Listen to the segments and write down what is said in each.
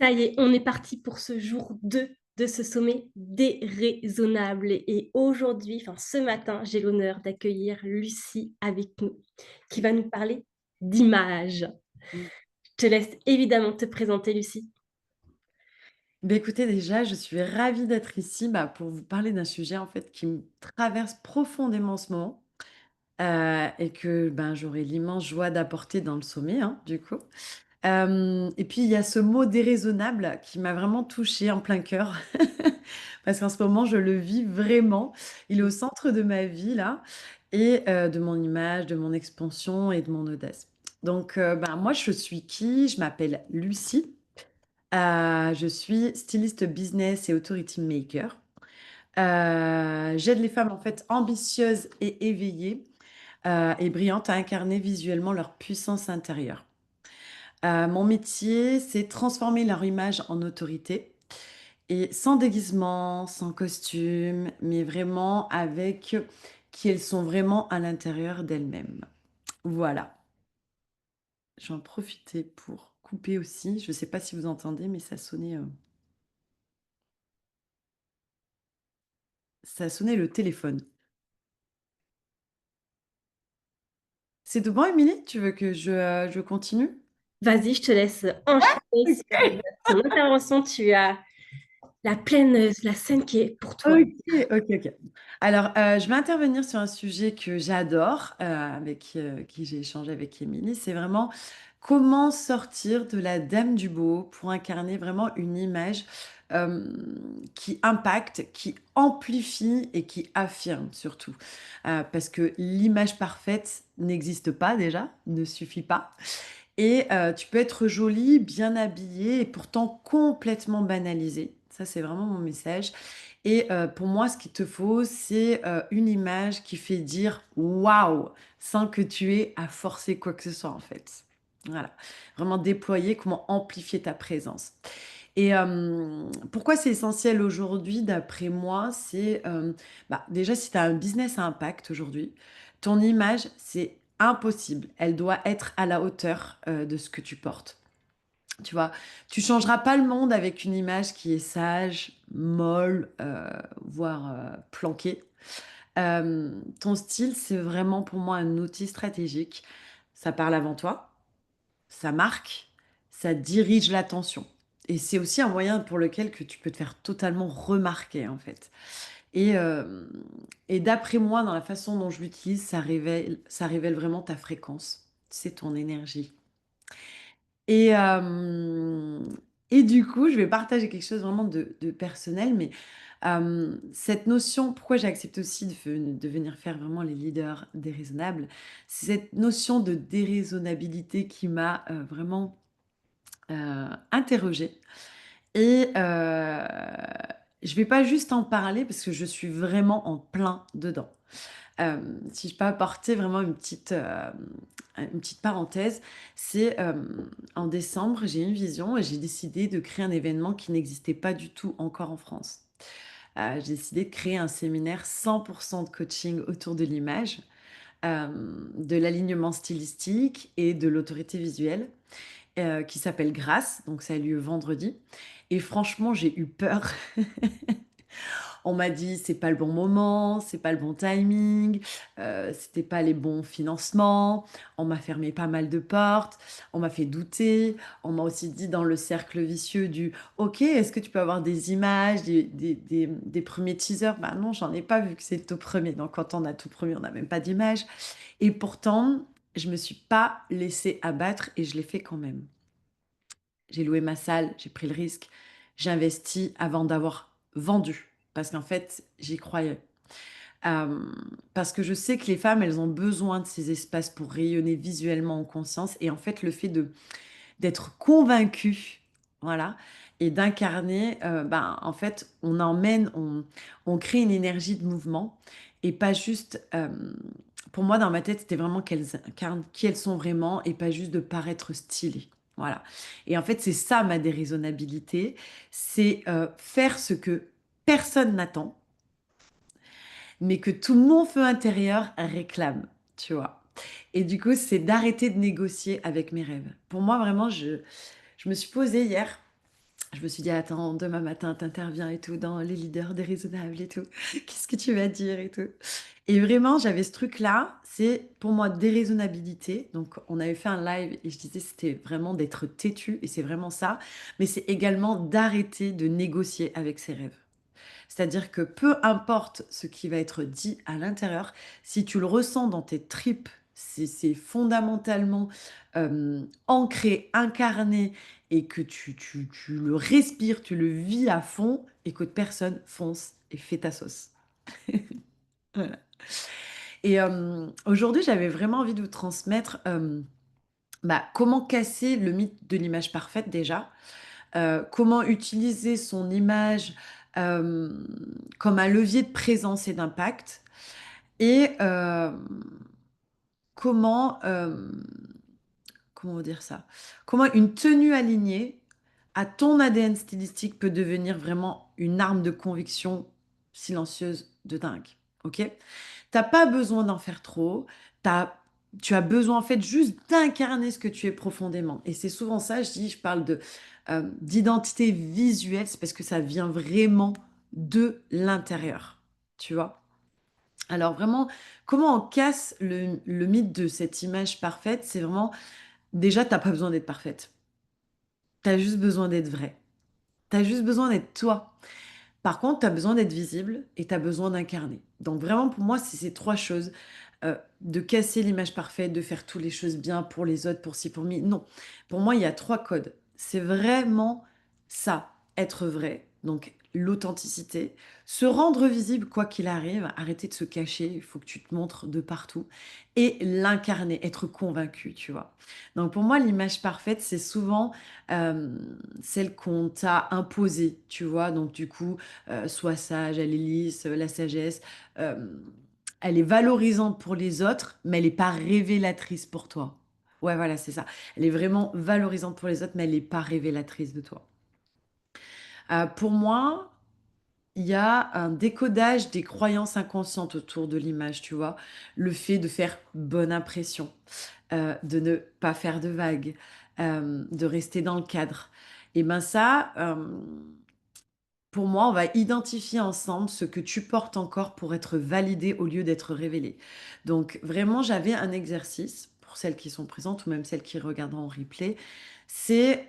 Ça y est, on est parti pour ce jour 2 de ce sommet déraisonnable et aujourd'hui, enfin ce matin, j'ai l'honneur d'accueillir Lucie avec nous, qui va nous parler d'images. Mmh. Je te laisse évidemment te présenter Lucie. Écoutez, déjà, je suis ravie d'être ici, pour vous parler d'un sujet, en fait, qui me traverse profondément en ce moment, et que, j'aurai l'immense joie d'apporter dans le sommet, hein, du coup. Et puis il y a ce mot déraisonnable qui m'a vraiment touchée en plein cœur parce qu'en ce moment, je le vis vraiment. Il est au centre de ma vie là et de mon image, de mon expansion et de mon audace. Donc moi, je suis qui? Je m'appelle Lucie. Je suis styliste business et authority maker. J'aide les femmes, en fait, ambitieuses et éveillées, et brillantes à incarner visuellement leur puissance intérieure. Mon métier, c'est transformer leur image en autorité et sans déguisement, sans costume, mais vraiment avec qui elles sont vraiment à l'intérieur d'elles-mêmes. Voilà, j'en profitais pour couper aussi. Je ne sais pas si vous entendez, mais ça sonnait le téléphone. C'est tout bon, Émilie? Tu veux que je continue? Vas-y, je te laisse enchaîner sur ton intervention. Tu as la scène qui est pour toi. OK, OK, OK. Alors, je vais intervenir sur un sujet que j'adore, avec, qui j'ai échangé avec Émilie. C'est vraiment comment sortir de la dame du beau pour incarner vraiment une image, qui impacte, qui amplifie et qui affirme surtout. Parce que l'image parfaite n'existe pas déjà, ne suffit pas et tu peux être jolie, bien habillée et pourtant complètement banalisée. Ça, c'est vraiment mon message et pour moi, ce qu'il te faut, c'est, une image qui fait dire: «Waouh!» sans que tu aies à forcer quoi que ce soit, en fait. Voilà. Vraiment déployer comment amplifier ta présence et pourquoi c'est essentiel aujourd'hui d'après moi? C'est, déjà si tu as un business à impact aujourd'hui, ton image, c'est impossible. Elle doit être à la hauteur, de ce que tu portes. Tu vois? Tu changeras pas le monde avec une image qui est sage, molle, voire, planquée. Ton style, c'est vraiment pour moi un outil stratégique. Ça parle avant toi, ça marque, ça dirige l'attention et c'est aussi un moyen pour lequel que tu peux te faire totalement remarquer, en fait et d'après moi, dans la façon dont je l'utilise, ça révèle vraiment ta fréquence. C'est ton énergie. Et du coup, je vais partager quelque chose vraiment de personnel, mais cette notion pourquoi j'ai accepté aussi de venir faire vraiment les leaders déraisonnables, c'est cette notion de déraisonnabilité qui m'a, vraiment, interrogée et je vais pas juste en parler parce que je suis vraiment en plein dedans. Si je peux apporter vraiment une petite parenthèse, c'est, en décembre, j'ai eu une vision et j'ai décidé de créer un événement qui n'existait pas du tout encore en France. J'ai décidé de créer un séminaire 100 de coaching autour de l'image, de l'alignement stylistique et de l'autorité visuelle, qui s'appelle Grâce, donc ça a lieu vendredi et franchement, j'ai eu peur. On m'a dit: «C'est pas le bon moment, c'est pas le bon timing», c'était pas les bons financements. On m'a fermé pas mal de portes, on m'a fait douter. On m'a aussi dit dans le cercle vicieux du: «OK, est-ce que tu peux avoir des images, des 1 teasers?» Bah non, j'en ai pas vu que c'est le tout premier. Donc quand on a tout premier, on n'a même pas d'image et pourtant, je me suis pas laissée abattre et je l'ai fait quand même. J'ai loué ma salle, j'ai pris le risque, j'ai investi avant d'avoir vendu parce qu'en fait, j'y croyais. Parce que je sais que les femmes, elles ont besoin de ces espaces pour rayonner visuellement en conscience et en fait, le fait de d'être convaincue, voilà et d'incarner, en fait, on crée une énergie de mouvement et pas juste, pour moi, dans ma tête, c'était vraiment qu'elles incarnent qui elles sont vraiment et pas juste de paraître stylées, voilà et en fait, c'est ça ma déraisonnabilité, c'est, faire ce que personne n'attend, mais que tout mon feu intérieur réclame, tu vois? Et du coup, c'est d'arrêter de négocier avec mes rêves. Pour moi, vraiment, je me suis posée hier Je me suis dit: «Attends, demain matin, t'interviens et tout dans les leaders déraisonnables et tout. Qu'est-ce que tu vas dire et tout?» Et vraiment, j'avais ce truc-là, c'est pour moi déraisonnabilité. Donc, on avait fait un live et je disais c'était vraiment d'être têtu et c'est vraiment ça. Mais c'est également d'arrêter de négocier avec ses rêves. C'est-à-dire que peu importe ce qui va être dit à l'intérieur, si tu le ressens dans tes tripes, c'est fondamentalement ancré, incarné et que tu le respires, tu le vis à fond, écoute, personne fonce et fait ta sauce. Voilà. Et aujourd'hui, j'avais vraiment envie de vous transmettre bah, comment casser le mythe de l'image parfaite déjà, comment utiliser son image euh, comme un levier de présence et d'impact, et comment, comment vous dire ça? Comment une tenue alignée à ton ADN stylistique peut devenir vraiment une arme de conviction silencieuse de dingue. Ok? T'as pas besoin d'en faire trop. T'as, tu as besoin en fait juste d'incarner ce que tu es profondément. Et c'est souvent ça, je parle de d'identité visuelle, c'est parce que ça vient vraiment de l'intérieur. Tu vois? Alors vraiment, comment on casse le mythe de cette image parfaite? C'est vraiment, déjà, t'as pas besoin d'être parfaite. T'as juste besoin d'être vrai. T'as juste besoin d'être toi. Par contre, tu as besoin d'être visible et tu as besoin d'incarner. Donc vraiment, pour moi, c'est ces trois choses. De casser l'image parfaite, de faire toutes les choses bien pour les autres, pour ci, pour mi. Non. Pour moi, il y a trois codes. C'est vraiment ça, être vrai. Donc l'authenticité. Se rendre visible quoi qu'il arrive. Arrêter de se cacher. Il faut que tu te montres de partout. Et l'incarner, être convaincu, tu vois. Donc pour moi, l'image parfaite, c'est souvent euh, celle qu'on t'a imposée, tu vois. Donc du coup, sois sage, elle est lisse, la sagesse. euh, Elle est valorisante pour les autres, mais elle n'est pas révélatrice pour toi. Ouais, voilà, c'est ça. Elle est vraiment valorisante pour les autres, mais elle n'est pas révélatrice de toi. Pour moi, il y a un décodage des croyances inconscientes autour de l'image, tu vois. Le fait de faire bonne impression, de ne pas faire de vagues, de rester dans le cadre. Et ben ça, pour moi, on va identifier ensemble ce que tu portes encore pour être validé au lieu d'être révélé. Donc vraiment, j'avais un exercice pour celles qui sont présentes ou même celles qui regarderont en replay, c'est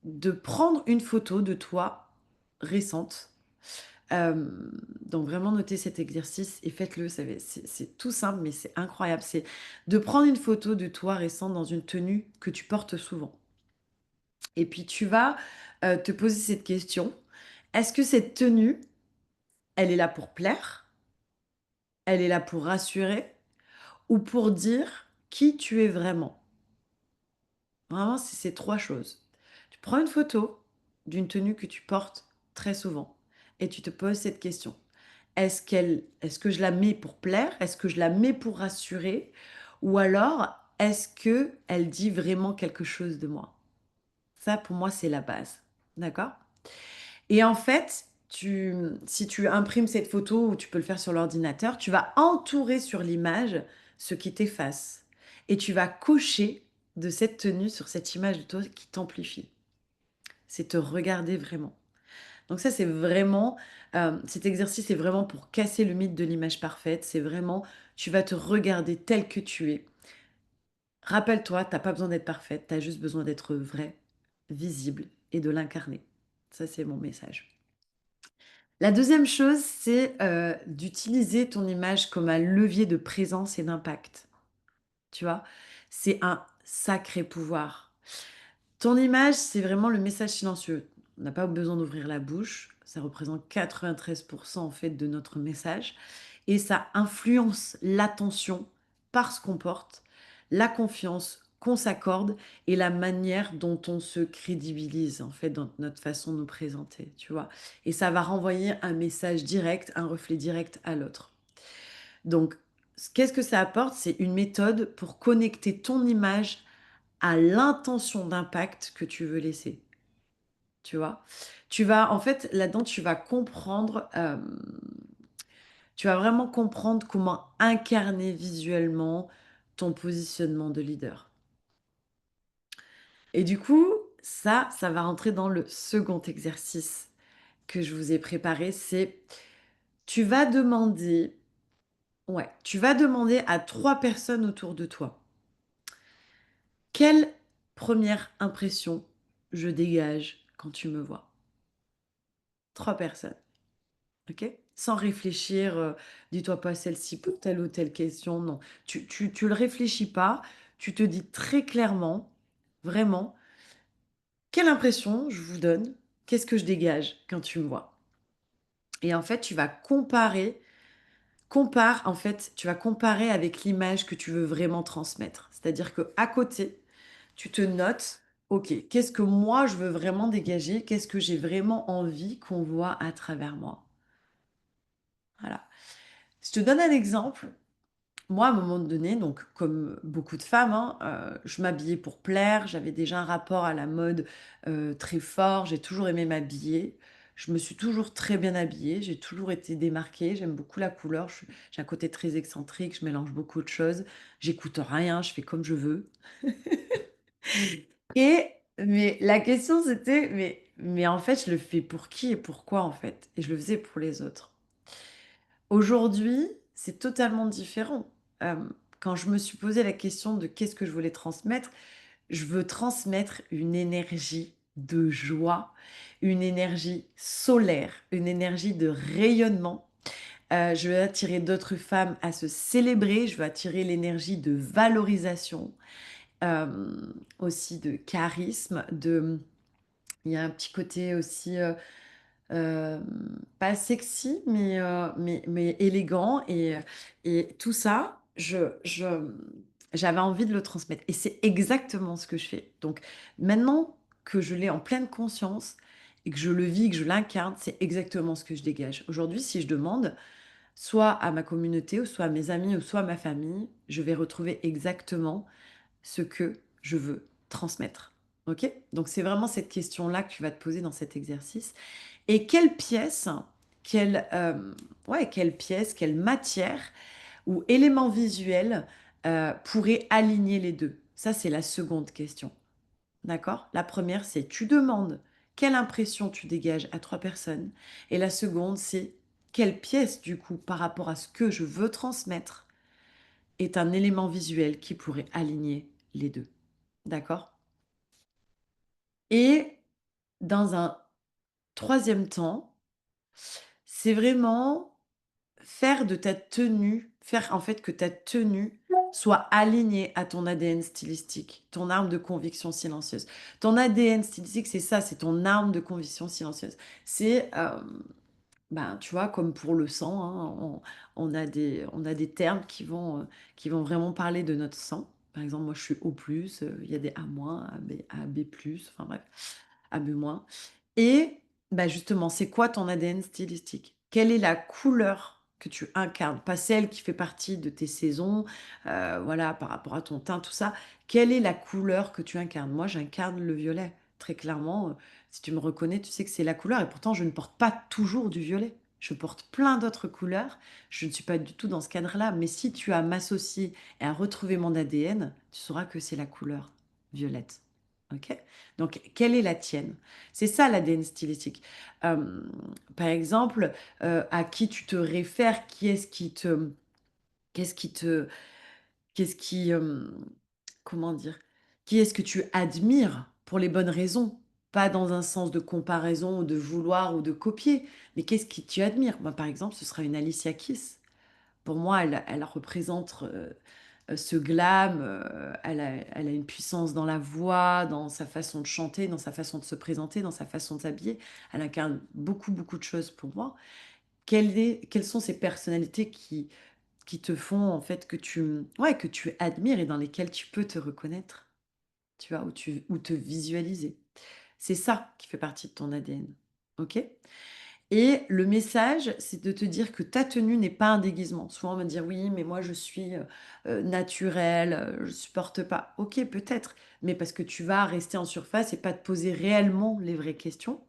de prendre une photo de toi récente. Euh, donc vraiment notez cet exercice et faites-le. C'est tout simple, mais c'est incroyable. C'est de prendre une photo de toi récente dans une tenue que tu portes souvent. Et puis tu vas te poser cette question. Est-ce que cette tenue, elle est là pour plaire, elle est là pour rassurer ou pour dire qui tu es vraiment? Vraiment, c'est ces trois choses. Tu prends une photo d'une tenue que tu portes très souvent et tu te poses cette question. Est-ce que je la mets pour plaire? Est-ce que je la mets pour rassurer? Ou alors, est-ce que elle dit vraiment quelque chose de moi? Ça, pour moi, c'est la base. D'accord? Et en fait, si tu imprimes cette photo ou tu peux le faire sur l'ordinateur, tu vas entourer sur l'image ce qui t'efface. Et tu vas cocher de cette tenue sur cette image de toi qui t'amplifie. C'est te regarder vraiment. Donc ça, c'est vraiment, cet exercice est vraiment pour casser le mythe de l'image parfaite. C'est vraiment, tu vas te regarder tel que tu es. Rappelle-toi, t'as pas besoin d'être parfaite, tu as juste besoin d'être vrai, visible et de l'incarner. Ça, c'est mon message. La deuxième chose, c'est d'utiliser ton image comme un levier de présence et d'impact. Tu vois, c'est un sacré pouvoir. Ton image, c'est vraiment le message silencieux. On n'a pas besoin d'ouvrir la bouche. Ça représente 93% en fait de notre message. Et ça influence l'attention par ce qu'on porte, la confiance qu'on s'accorde et la manière dont on se crédibilise en fait dans notre façon de nous présenter, tu vois. Et ça va renvoyer un message direct, un reflet direct à l'autre. Donc, qu'est-ce que ça apporte? C'est une méthode pour connecter ton image à l'intention d'impact que tu veux laisser, tu vois. Tu vas, en fait, là-dedans, tu vas vraiment comprendre comment incarner visuellement ton positionnement de leader. Et du coup, ça va rentrer dans le second exercice que je vous ai préparé. C'est tu vas demander ouais, tu vas demander à 3 personnes autour de toi: «Quelle première impression je dégage quand tu me vois?» 3 personnes, OK? Sans réfléchir, dis-toi pas celle-ci pour telle ou telle question, non. Tu le réfléchis pas, tu te dis très clairement, vraiment: «Quelle impression je vous donne? Qu'est-ce que je dégage quand tu me vois?» Et en fait, tu vas en fait, tu vas comparer avec l'image que tu veux vraiment transmettre. C'est-à-dire qu'à côté, tu te notes: «OK, qu'est-ce que moi je veux vraiment dégager? Qu'est-ce que j'ai vraiment envie qu'on voit à travers moi?» Voilà. Je te donne un exemple. Moi, à un moment donné, donc comme beaucoup de femmes, hein, je m'habillais pour plaire. J'avais déjà un rapport à la mode, très fort. J'ai toujours aimé m'habiller. Je me suis toujours très bien habillée. J'ai toujours été démarquée. J'aime beaucoup la couleur. J'ai un côté très excentrique. Je mélange beaucoup de choses. J'écoute rien. Je fais comme je veux. Et mais la question c'était: «Mais en fait, je le fais pour qui et pourquoi, en fait?» Et je le faisais pour les autres. Aujourd'hui, c'est totalement différent. Quand je me suis posé la question de qu'est-ce que je voulais transmettre, je veux transmettre une énergie de joie, une énergie solaire, une énergie de rayonnement. Je veux attirer d'autres femmes à se célébrer, je veux attirer l'énergie de valorisation, aussi de charisme, il y a un petit côté aussi, pas sexy, mais élégant et tout ça, j'avais envie de le transmettre et c'est exactement ce que je fais. Donc maintenant que je l'ai en pleine conscience et que je le vis, que je l'incarne, c'est exactement ce que je dégage. Aujourd'hui, si je demande soit à ma communauté ou soit à mes amis ou soit à ma famille, je vais retrouver exactement ce que je veux transmettre. OK? Donc c'est vraiment cette question-là que tu vas te poser dans cet exercice et quelle pièce, quelle matière ou élément visuel, pourrait aligner les 2. Ça, c'est la seconde question, d'accord? La première, c'est tu demandes quelle impression tu dégages à 3 personnes et la seconde, c'est quelle pièce, du coup, par rapport à ce que je veux transmettre, est un élément visuel qui pourrait aligner les 2, d'accord? Et dans un troisième temps, c'est vraiment faire en fait que ta tenue soit alignée à ton ADN stylistique, ton arme de conviction silencieuse. Ton ADN stylistique, c'est ça, c'est ton arme de conviction silencieuse. C'est, ben, tu vois, comme pour le sang, hein, on a des termes qui vont vraiment parler de notre sang. Par exemple, moi, je suis O+, il y a des A-, AB+, enfin bref, AB-. Et bah, justement, c'est quoi ton ADN stylistique? Quelle est la couleur que tu incarnes? Pas celle qui fait partie de tes saisons, voilà, par rapport à ton teint, tout ça. Quelle est la couleur que tu incarnes? Moi, j'incarne le violet, très clairement, si tu me reconnais, tu sais que c'est la couleur et pourtant je ne porte pas toujours du violet. Je porte plein d'autres couleurs, je ne suis pas du tout dans ce cadre-là, mais si tu as m'associer et à retrouver mon ADN, tu sauras que c'est la couleur violette. OK? Donc quelle est la tienne? C'est ça l'ADN stylistique. Par exemple, à qui tu te réfères? Qu'est-ce qui te qu'est-ce qui, comment dire? Qui est-ce que tu admires pour les bonnes raisons? Pas dans un sens de comparaison ou de vouloir ou de copier, mais qu'est-ce qui tu admires? Moi, par exemple, ce sera une Alicia Keys. Pour moi, elle représente, ce glam, elle a une puissance dans la voix, dans sa façon de chanter, dans sa façon de se présenter, dans sa façon de s'habiller. Elle incarne beaucoup, beaucoup de choses pour moi. Quelles sont ces personnalités qui te font en fait que tu admires et dans lesquelles tu peux te reconnaître, tu vois? Ou te visualiser. C'est ça qui fait partie de ton ADN, OK? Et le message, c'est de te dire que ta tenue n'est pas un déguisement. Souvent, on va me dire: «Oui, mais moi je suis, naturelle, je supporte pas». OK, peut-être, mais parce que tu vas rester en surface et pas te poser réellement les vraies questions.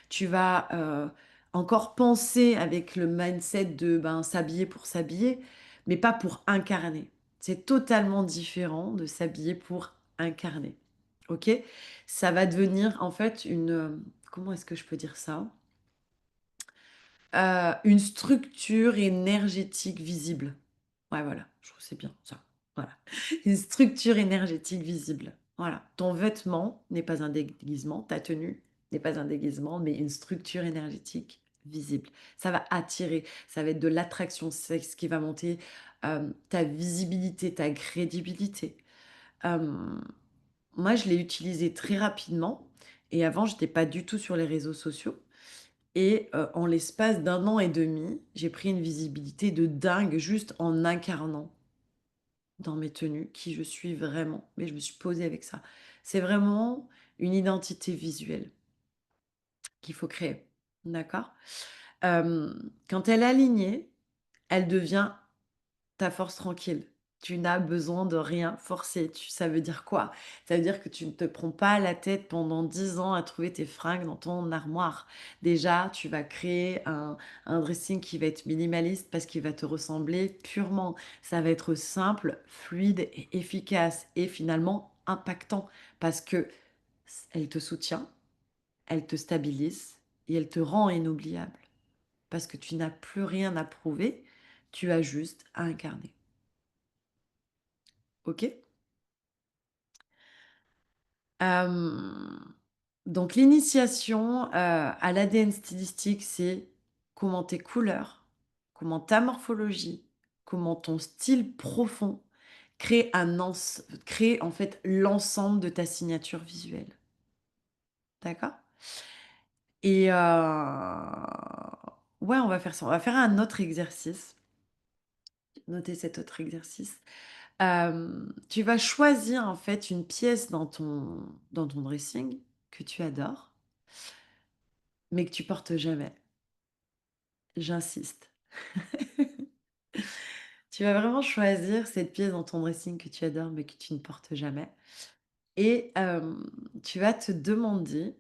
Tu vas, encore penser avec le mindset de, ben, s'habiller pour s'habiller, mais pas pour incarner. C'est totalement différent de s'habiller pour incarner. OK? Ça va devenir en fait comment est-ce que je peux dire ça? Une structure énergétique visible. Ouais, voilà, je trouve que c'est bien ça. Voilà. Une structure énergétique visible. Voilà. Ton vêtement n'est pas un déguisement, ta tenue n'est pas un déguisement, mais une structure énergétique visible. Ça va attirer, ça va être de l'attraction, c'est ce qui va monter ta visibilité, ta crédibilité. Hem, Moi, je l'ai utilisé très rapidement et avant, j'étais pas du tout sur les réseaux sociaux. Et en l'espace d'un an et demi, j'ai pris une visibilité de dingue juste en incarnant dans mes tenues qui je suis vraiment. Mais je me suis posée avec ça. C'est vraiment une identité visuelle qu'il faut créer, d'accord? Quand elle est alignée, elle devient ta force tranquille. Tu n'as besoin de rien forcer. Ça veut dire quoi? Ça veut dire que tu ne te prends pas la tête pendant 10 ans à trouver tes fringues dans ton armoire. Déjà, tu vas créer un dressing qui va être minimaliste parce qu'il va te ressembler purement. Ça va être simple, fluide et efficace et finalement impactant parce que elle te soutient, elle te stabilise et elle te rend inoubliable parce que tu n'as plus rien à prouver, tu as juste à incarner. OK? Hem, donc l'initiation, à l'ADN stylistique, c'est comment tes couleurs, comment ta morphologie, comment ton style profond crée en fait l'ensemble de ta signature visuelle. D'accord? Et ouais, on va faire ça. On va faire un autre exercice. Notez cet autre exercice. Tu vas choisir en fait une pièce dans ton dressing que tu adores, mais que tu portes jamais. J'insiste. Tu vas vraiment choisir cette pièce dans ton dressing que tu adores, mais que tu ne portes jamais et tu vas te demander: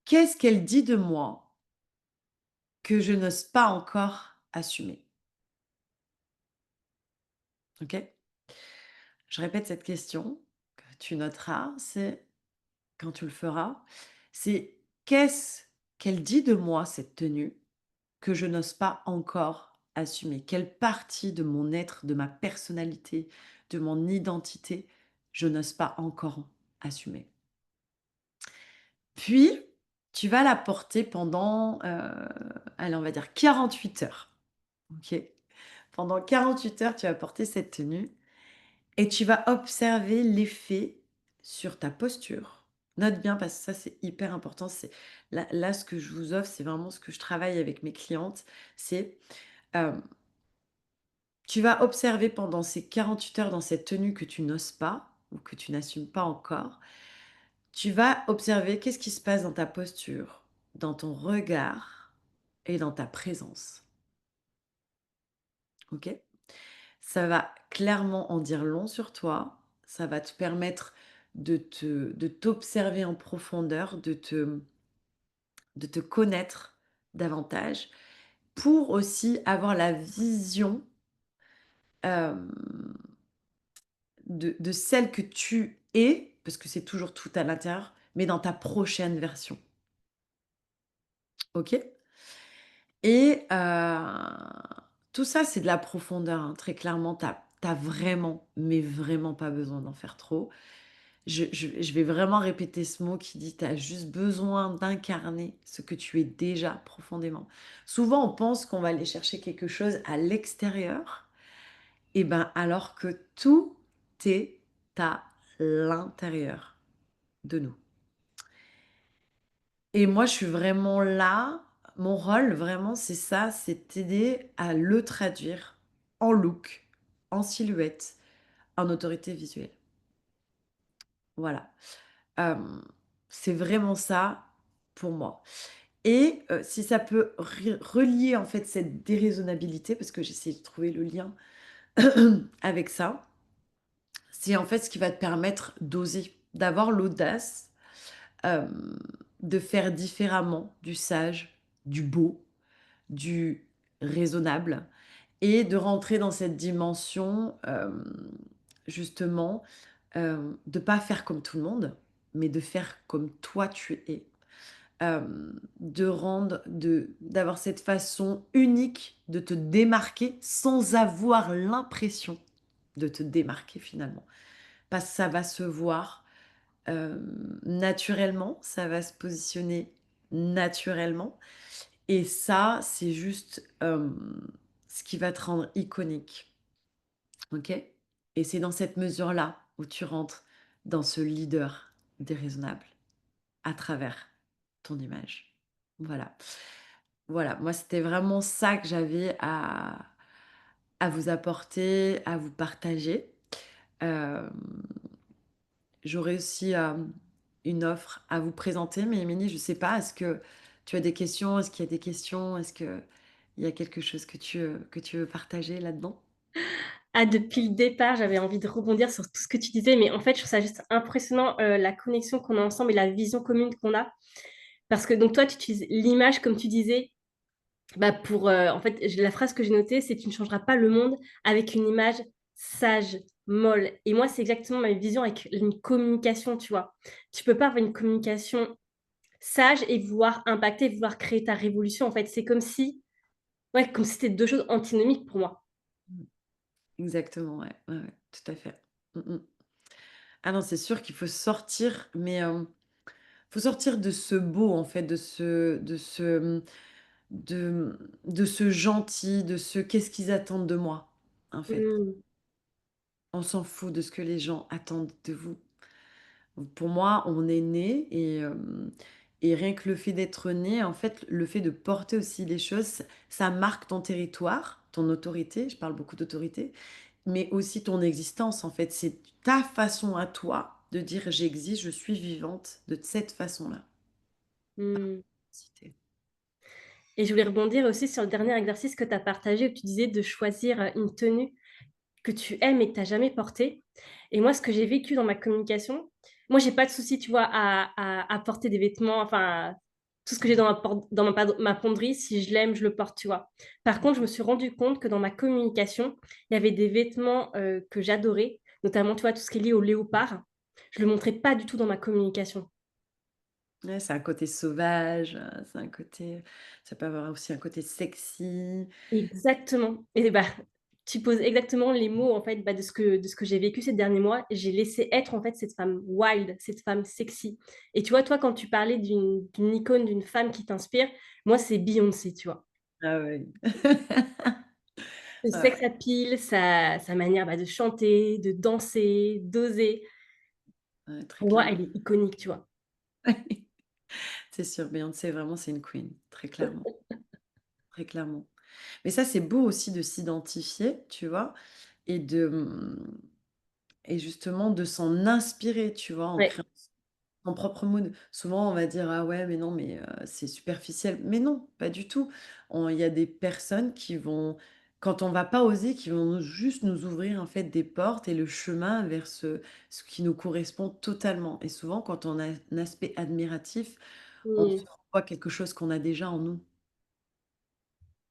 «Qu'est-ce qu'elle dit de moi que je n'ose pas encore assumer?» OK? Je répète cette question que tu noteras, c'est quand tu le feras, c'est: «Qu'est-ce qu'elle dit de moi cette tenue que je n'ose pas encore assumer? Quelle partie de mon être, de ma personnalité, de mon identité, je n'ose pas encore assumer?» Puis, tu vas la porter pendant, allez, on va dire 48 heures. OK? Pendant 48 heures, tu vas porter cette tenue et tu vas observer l'effet sur ta posture. Note bien parce que ça, c'est hyper important. C'est là, ce que je vous offre, c'est vraiment ce que je travaille avec mes clientes. C'est, hem, tu vas observer pendant ces 48 heures dans cette tenue que tu n'oses pas ou que tu n'assumes pas encore, tu vas observer qu'est-ce qui se passe dans ta posture, dans ton regard et dans ta présence. OK? Ça va clairement en dire long sur toi. Ça va te permettre de t'observer en profondeur, de te connaître davantage pour aussi avoir la vision, hem, de celle que tu es, parce que c'est toujours tout à l'intérieur, mais dans ta prochaine version. OK? Et tout ça, c'est de la profondeur, hein, très clairement. Tu as vraiment, mais vraiment pas besoin d'en faire trop. Je vais vraiment répéter ce mot qui dit: «Tu as juste besoin d'incarner ce que tu es déjà profondément». Souvent, on pense qu'on va aller chercher quelque chose à l'extérieur et ben, alors que tout est à l'intérieur de nous. Et moi, je suis vraiment là, mon rôle vraiment, c'est ça, c'est t'aider à le traduire en look, en silhouette, en autorité visuelle. Voilà. Hem, c'est vraiment ça pour moi et si ça peut relier en fait cette déraisonnabilité parce que j'essaie de trouver le lien avec ça, c'est en fait ce qui va te permettre d'oser, d'avoir l'audace, hem, de faire différemment du sage, du beau, du raisonnable et de rentrer dans cette dimension, justement, de pas faire comme tout le monde, mais de faire comme toi tu es. D'avoir cette façon unique de te démarquer sans avoir l'impression de te démarquer finalement. Parce que ça va se voir, naturellement, ça va se positionner naturellement et ça, c'est juste, ce qui va te rendre iconique, OK? Et c'est dans cette mesure-là où tu rentres dans ce leader déraisonnable à travers ton image. Voilà. Voilà, moi, c'était vraiment ça que j'avais à vous apporter, à vous partager. Hem, J'aurais aussi, une offre à vous présenter, mais Émilie, je ne sais pas, est-ce que tu as des questions? Est-ce qu'il y a des questions? Est-ce qu'il y a quelque chose que tu veux partager là-dedans? Ah, depuis le départ, j'avais envie de rebondir sur tout ce que tu disais, mais en fait, je trouve ça juste impressionnant, la connexion qu'on a ensemble et la vision commune qu'on a. Parce que donc toi, tu utilises l'image, comme tu disais, bah, pour, en fait, la phrase que j'ai notée, c'est: «Tu ne changeras pas le monde avec une image sage, molle». Et moi, c'est exactement ma vision avec une communication, tu vois? Tu peux pas avoir une communication sage et vouloir impacter, vouloir créer ta révolution, en fait. C'est comme si ouais, comme si c'était 2 choses antinomiques pour moi. Mmh. Exactement, ouais, ouais, ouais, tout à fait. Mmh mh. Ah non, c'est sûr qu'il faut sortir, mais faut sortir de ce beau, en fait, de ce gentil, de ce «qu'est-ce qu'ils attendent de moi?» en fait. Mmh. On s'en fout de ce que les gens attendent de vous. Pour moi, on est né et rien que le fait d'être né, en fait, le fait de porter aussi les choses, ça marque ton territoire, ton autorité, je parle beaucoup d'autorité, mais aussi ton existence, en fait. C'est ta façon à toi de dire: «J'existe, je suis vivante de cette façon-là». Mmh. Cité. Et je voulais rebondir aussi sur le dernier exercice que tu as partagé, où tu disais de choisir, une tenue que tu aimes et que tu as jamais portée. Et moi, ce que j'ai vécu dans ma communication, moi, j'ai pas de souci, tu vois, à porter des vêtements, enfin, tout ce que j'ai dans ma penderie, si je l'aime, je le porte, tu vois? Par contre, je me suis rendu compte que dans ma communication, il y avait des vêtements, que j'adorais, notamment, tu vois, tout ce qui est lié au léopard. Je le montrais pas du tout dans ma communication. Ouais, c'est un côté sauvage, c'est un côté ça peut avoir aussi un côté sexy. Exactement. Et bah, tu poses exactement les mots, en fait, bah, de ce que j'ai vécu ces derniers mois. J'ai laissé être, en fait, cette femme wild, cette femme sexy. Et tu vois, toi, quand tu parlais d'une icône, d'une femme qui t'inspire, moi, c'est Beyoncé, tu vois? Ah ouais. Le Ouais, sex ouais. appeal, sa manière, bah, de chanter, de danser, d'oser. Ouais, très Pour moi, clairement. elle est iconique, tu vois? C'est sûr, Beyoncé vraiment c'est une queen, très clairement, très clairement. Mais ça, c'est beau aussi de s'identifier, tu vois? Et et justement de s'en inspirer, tu vois? En Ouais. créant son propre mood. Souvent, on va dire: «Ah ouais, mais non, mais c'est superficiel». Mais non, pas du tout. On Il y a des personnes qui vont quand on va pas oser, qui vont juste nous ouvrir, en fait, des portes et le chemin vers ce qui nous correspond totalement. Et souvent, quand on a un aspect admiratif, on se Mmh. renvoie quelque chose qu'on a déjà en nous.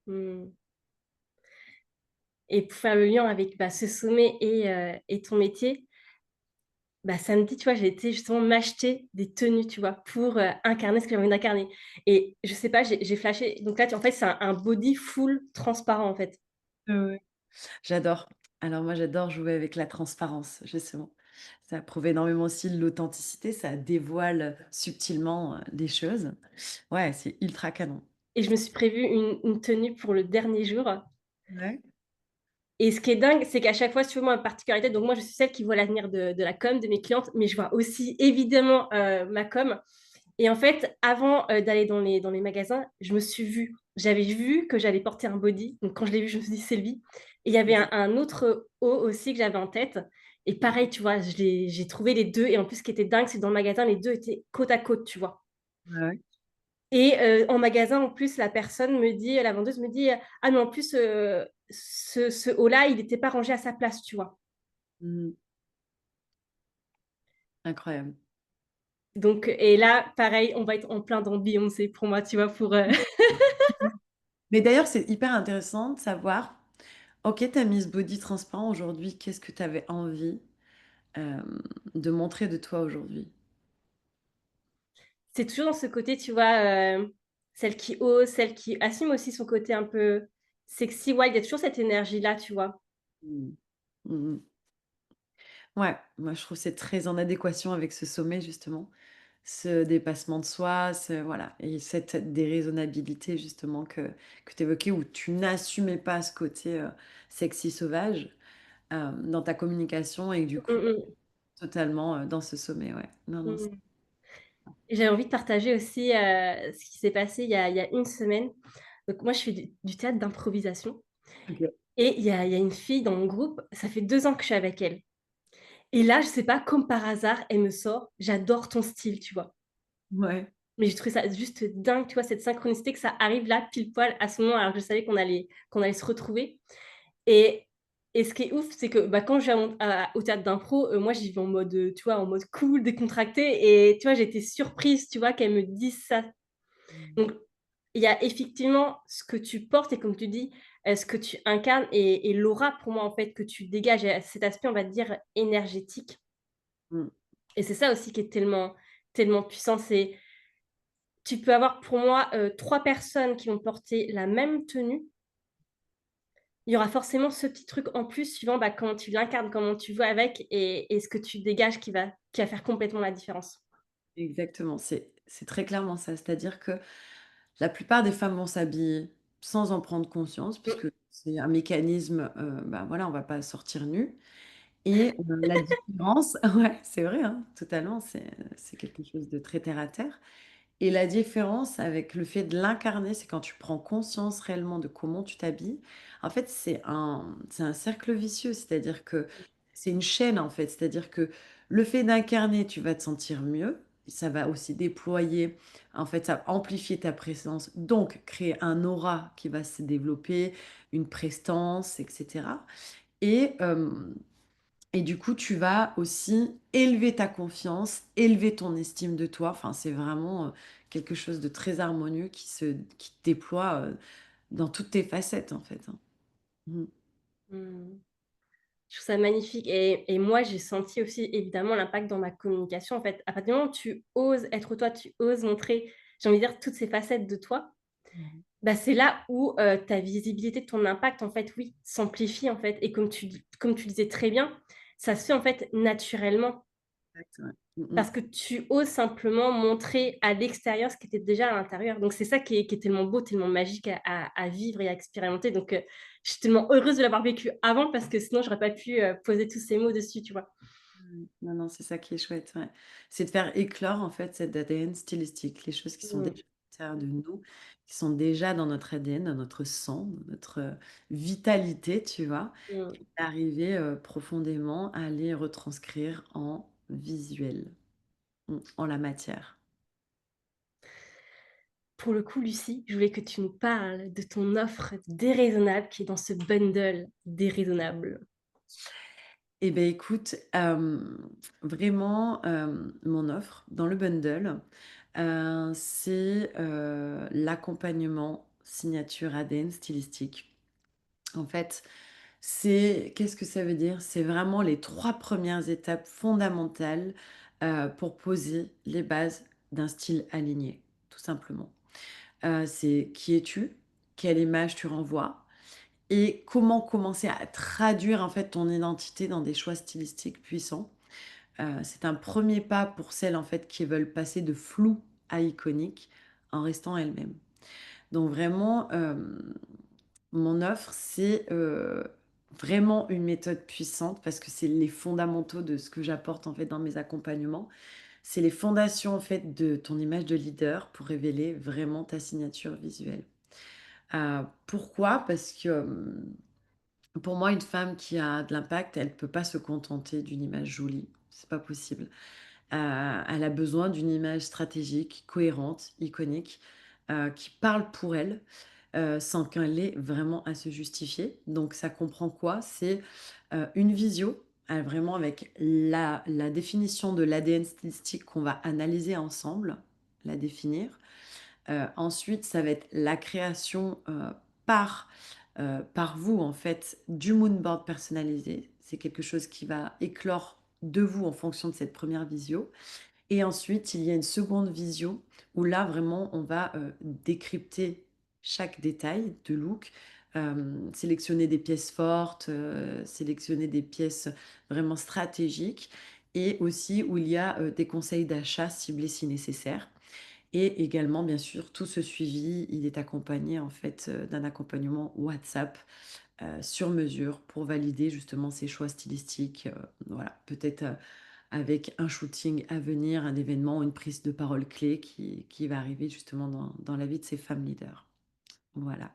Mmh. Et pour faire le lien avec, bah, ce sommet et ton métier, bah, samedi, tu vois, j'ai été justement m'acheter des tenues, tu vois? Pour, incarner ce que j'ai envie d'incarner. Et je sais pas, j'ai flashé, donc là, tu en fait, c'est un body full transparent, en fait. Ouais, ouais. J'adore. Alors moi, j'adore jouer avec la transparence, justement. Ça prouve énormément aussi l'authenticité, ça dévoile subtilement, des choses. Ouais, c'est ultra canon. Et je me suis prévu une tenue pour le dernier jour. Ouais. Et ce qui est dingue, c'est qu'à chaque fois, si tu veux, moi, ma particularité, donc moi, je suis celle qui voit l'avenir de la com, de mes clientes, mais je vois aussi évidemment, ma com. Et en fait, avant, d'aller dans les magasins, je me suis vue. J'avais vu que j'allais porter un body, donc quand je l'ai vu, je me suis dit: «C'est lui». Et il y avait Exa un autre haut aussi que j'avais en tête, et pareil, tu vois, j'ai trouvé les 2. Et en plus, ce qui était dingue, c'est que dans le magasin, les 2 étaient côte à côte, tu vois? ouais, ouais. Et en magasin, en plus, la personne me dit, la vendeuse me dit: «Ah mais en plus, ce haut-là, il était pas rangé à sa place», tu vois? Mmh. Incroyable. Donc et là, pareil, on va être en plein dans Beyoncé pour moi, tu vois? Pour, Mais d'ailleurs, c'est hyper intéressant de savoir, OK, tu as mis ce body transparent aujourd'hui. Qu'est-ce que tu avais envie, de montrer de toi aujourd'hui? C'est toujours dans ce côté, tu vois, celle qui ose, celle qui assume aussi son côté un peu sexy. Ouais, il y a toujours cette énergie-là, tu vois? Mmh. Mmh mh. Ouais, moi je trouve que c'est très en adéquation avec ce sommet justement. Ce dépassement de soi, ce voilà et cette déraisonnabilité justement que tu évoquais où tu n'assumais pas ce côté, sexy sauvage, dans ta communication et du coup Mmh mh. totalement, dans ce sommet, ouais. Non, non, Mmh c'est mh. Et j'avais envie de partager aussi, ce qui s'est passé il y a une semaine. Donc moi, je fais du théâtre d'improvisation OK. et il y a une fille dans mon groupe, ça fait 2 ans que je suis avec elle et là, je sais pas, comme par hasard, elle me sort: «J'adore ton style», tu vois? Ouais. Mais j'ai trouvé ça juste dingue, tu vois, cette synchronicité que ça arrive là, pile poil à ce moment, alors que je savais qu'on allait se retrouver et ce qui est ouf, c'est que, bah, quand je vais au théâtre d'impro, moi, j'y vais en mode, tu vois, en mode cool, décontracté et tu vois, j'étais surprise, tu vois, qu'elle me dise ça. Mmh. Donc il y a effectivement ce que tu portes et comme tu dis, ce que tu incarnes et l'aura pour moi, en fait, que tu dégages. Il y a cet aspect, on va dire, énergétique Mmh. et c'est ça aussi qui est tellement tellement puissant. C'est tu peux avoir pour moi, 3 personnes qui vont porter la même tenue. Il y aura forcément ce petit truc en plus suivant, bah, comment tu l'incarnes, comment tu joues avec et ce que tu dégages qui va faire complètement la différence. Exactement, c'est très clairement ça. C'est-à-dire que la plupart des femmes vont s'habiller sans en prendre conscience Mmh. puisque c'est un mécanisme, bah, voilà, on va pas sortir nu et la différence ouais, c'est vrai, hein, totalement, c'est quelque chose de très terre à terre. Et la différence avec le fait de l'incarner, c'est quand tu prends conscience réellement de comment tu t'habilles. En fait, c'est un cercle vicieux, c'est-à-dire que c'est une chaîne, en fait. C'est-à-dire que le fait d'incarner, tu vas te sentir mieux. Ça va aussi déployer, en fait, ça va amplifier ta présence, donc créer un aura qui va se développer, une prestance, etc. Et, et du coup, tu vas aussi élever ta confiance, élever ton estime de toi. Enfin, c'est vraiment, quelque chose de très harmonieux qui se déploie, dans toutes tes facettes, en fait, hein. Mmh. Mmh. Je trouve ça magnifique et moi, j'ai senti aussi évidemment l'impact dans ma communication, en fait. À partir du moment où tu oses être toi, tu oses montrer, j'ai envie de dire, toutes ces facettes de toi, Mmh. bah, c'est là où, ta visibilité de ton impact, en fait, oui, s'amplifie, en fait et comme tu disais très bien, ça se fait, en fait, naturellement. Exact, ouais. Mmh mh. Parce que tu oses simplement montrer à l'extérieur ce qui était déjà à l'intérieur. Donc c'est ça qui est tellement beau, tellement magique à vivre et à expérimenter. Donc je suis tellement heureuse de l'avoir vécu avant parce que sinon j'aurais pas pu, poser tous ces mots dessus, tu vois? Mmh. Non, non, c'est ça qui est chouette, ouais. C'est de faire éclore, en fait, cet ADN stylistique, les choses qui sont Mmh, déjà à l'intérieur de nous, qui sont déjà dans notre ADN, dans notre sang, dans notre, vitalité, tu vois? mmh. Et arriver, profondément à les retranscrire en visuel, en la matière. Pour le coup, Lucie, je voulais que tu nous parles de ton offre déraisonnable qui est dans ce bundle déraisonnable. Eh beh, écoute, vraiment, mon offre dans le bundle, c'est, l'accompagnement signature ADN stylistique. En fait, c'est qu'est-ce que ça veut dire? C'est vraiment les 3 premières étapes fondamentales, pour poser les bases d'un style aligné, tout simplement. C'est qui es-tu? Quelle image tu renvoies? Et comment commencer à traduire, en fait, ton identité dans des choix stylistiques puissants. C'est un premier pas pour celles, en fait, qui veulent passer de flou à iconique en restant elles-mêmes. Donc vraiment, mon offre, c'est, vraiment une méthode puissante parce que c'est les fondamentaux de ce que j'apporte, en fait, dans mes accompagnements. C'est les fondations, en fait, de ton image de leader pour révéler vraiment ta signature visuelle. Pourquoi? Parce que, pour moi, une femme qui a de l'impact, elle peut pas se contenter d'une image jolie, c'est pas possible. Elle a besoin d'une image stratégique, cohérente, iconique, qui parle pour elle, sans qu'elle ait vraiment à se justifier. Donc ça comprend quoi? C'est, une visio, vraiment avec la définition de l'ADN stylistique qu'on va analyser ensemble, la définir. Ensuite, ça va être la création, par, par vous, en fait, du moodboard personnalisé. C'est quelque chose qui va éclore de vous en fonction de cette première visio. Et ensuite, il y a une seconde visio où là, vraiment, on va décrypter chaque détail de look, sélectionner des pièces fortes, sélectionner des pièces vraiment stratégiques, et aussi où il y a des conseils d'achat ciblés si nécessaire. Et également, bien sûr, tout ce suivi, il est accompagné en fait d'un accompagnement WhatsApp sur mesure pour valider justement ses choix stylistiques. Voilà, peut-être avec un shooting à venir, un événement, une prise de parole clé qui va arriver justement dans la vie de ces femmes leaders. Voilà.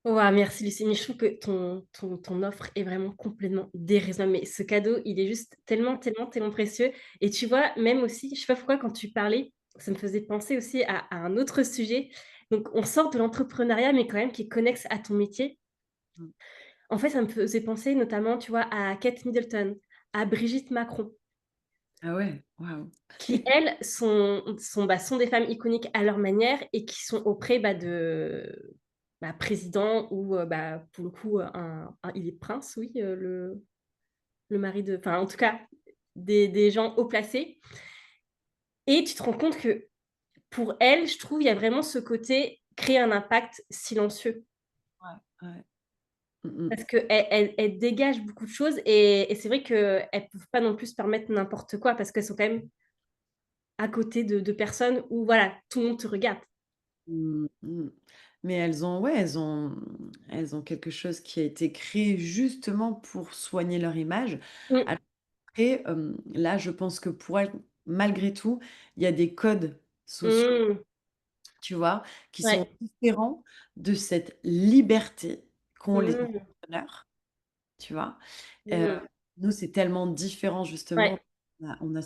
Ouah, merci Lucie, mais je trouve que ton offre est vraiment complètement déraisonnable. Mais ce cadeau, il est juste tellement, tellement, tellement précieux. Et tu vois, même aussi, je sais pas pourquoi quand tu parlais, ça me faisait penser aussi à un autre sujet. Donc on sort de l'entrepreneuriat, mais quand même qui est connexe à ton métier. Mm. En fait, ça me faisait penser notamment, tu vois, à Kate Middleton, à Brigitte Macron, Ah ouais, waouh. qui elles sont des femmes iconiques à leur manière et qui sont auprès, de président ou pour le coup, il est prince, oui, le mari de enfin, en tout cas, des gens haut placés et tu te rends compte que pour elles, je trouve, il y a vraiment ce côté créer un impact silencieux Ouais, ouais. Mm, parce qu'elles dégagent beaucoup de choses et c'est vrai qu'elles ne peuvent pas non plus se permettre n'importe quoi parce qu'elles sont quand même à côté de personnes où voilà, tout le monde te regarde. mm, mm. Mais ouais, elles ont quelque chose qui a été créé justement pour soigner leur image. Mmh. Après, là, je pense que pour elles, malgré tout, il y a des codes sociaux, Mmh. tu vois, qui sont Ouais. différents de cette liberté qu'ont les Mmh. entrepreneurs, tu vois. Heu, Mmh. nous, c'est tellement différent justement. Ouais. On a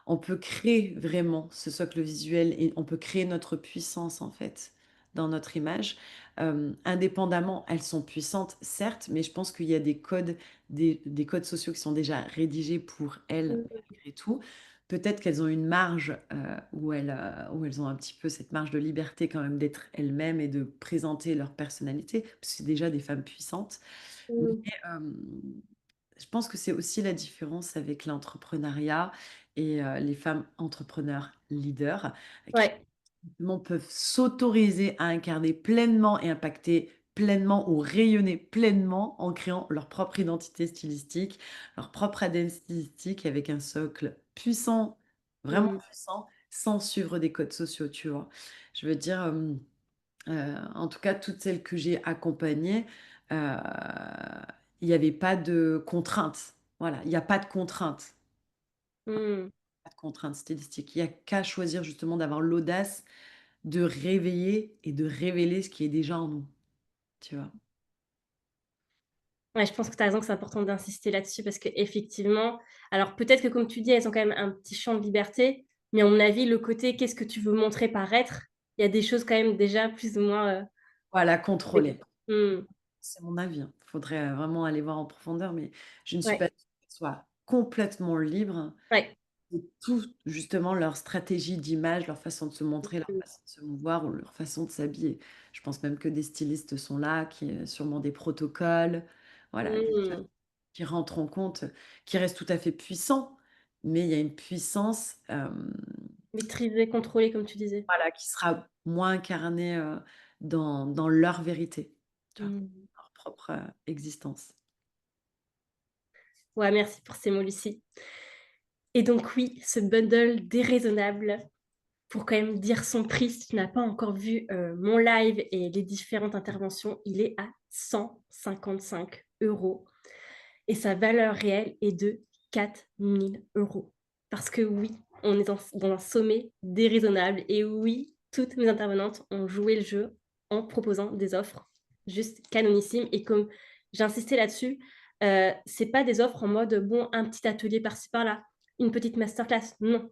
on peut créer vraiment ce socle visuel et on peut créer notre puissance en fait dans notre image. Indépendamment, elles sont puissantes, certes, mais je pense qu'il y a des codes sociaux qui sont déjà rédigés pour elles Mmh. malgré tout. Peut-être qu'elles ont une marge où elles ont un petit peu cette marge de liberté quand même d'être elles-mêmes et de présenter leur personnalité, parce que c'est déjà des femmes puissantes. Mais Mmh. je pense que c'est aussi la différence avec l'entrepreneuriat et les femmes entrepreneurs leaders qui Ouais. justement peuvent s'autoriser à incarner pleinement et impacter pleinement ou rayonner pleinement en créant leur propre identité stylistique, leur propre ADN stylistique avec un socle puissant, vraiment Mmh. puissant, sans suivre des codes sociaux, tu vois. Je veux dire, en tout cas, toutes celles que j'ai accompagnées, euh, il n'y avait pas de contraintes. Voilà, il n'y a pas de contraintes, Mmh. pas de contraintes stylistiques. Il n'y a qu'à choisir justement d'avoir l'audace de réveiller et de révéler ce qui est déjà en nous, tu vois. Ouais, je pense que tu as raison que c'est important d'insister là-dessus parce qu'effectivement alors peut-être que comme tu dis, elles ont quand même un petit champ de liberté, mais à mon avis, le côté qu'est-ce que tu veux montrer, paraître, il y a des choses quand même déjà plus ou moins, Voilà, avec contrôler. mmh. C'est mon avis, hein. Il faudrait vraiment aller voir en profondeur, mais je ne suis pas Ouais, sûre qu'elles soient complètement libres. ouais. Et tout, justement, leur stratégie d'image, leur façon de se montrer, leur Mmh. façon de se mouvoir ou leur façon de s'habiller. Je pense même que des stylistes sont là, qui sûrement des protocoles, voilà, des choses Mmh. qui rentrent en compte, qui restent tout à fait puissants, mais il y a une puissance, Maîtriser, contrôler comme tu disais. voilà, qui sera moins incarnée dans leur vérité, tu vois, Mmh. leur propre existence. Ouais, merci pour ces mots, Lucie et donc oui, ce bundle déraisonnable pour quand même dire son prix, si tu n'as pas encore vu, mon live et les différentes interventions, il est à 155 € et sa valeur réelle est de 4 000 €. Parce que oui, on est dans un sommet déraisonnable et oui, toutes mes intervenantes ont joué le jeu en proposant des offres juste canonissimes et comme j'insistais là-dessus, c'est pas des offres en mode, bon, un petit atelier par-ci par-là, une petite masterclass, non.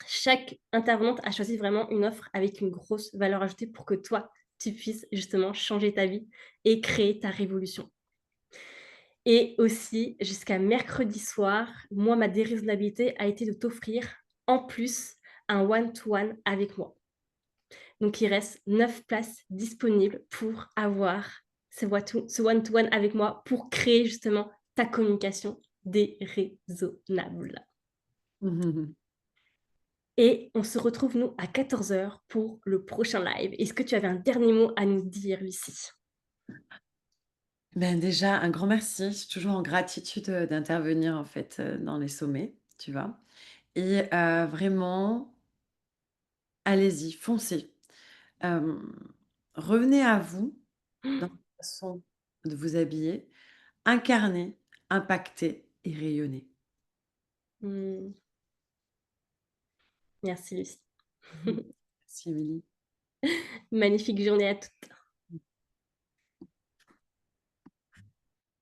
Chaque intervenante a choisi vraiment une offre avec une grosse valeur ajoutée pour que toi, tu puisses justement changer ta vie et créer ta révolution. Et aussi, jusqu'à mercredi soir, moi, ma déraisonnabilité a été de t'offrir en plus un one to one avec moi. Donc il reste 9 places disponibles pour avoir ce one to one avec moi pour créer justement ta communication déraisonnable. Et on se retrouve, nous, à 14 heures pour le prochain live. Est-ce que tu avais un dernier mot à nous dire, Lucie? Ben, déjà, un grand merci. Je suis toujours en gratitude, d'intervenir, en fait, dans les sommets, tu vois? Et vraiment, allez-y, foncez. Hem, Revenez à vous dans la façon de vous habiller, incarner, impacter et rayonner. Mmh, merci Lucie. Mmh. Merci Émilie. Magnifique journée à toutes.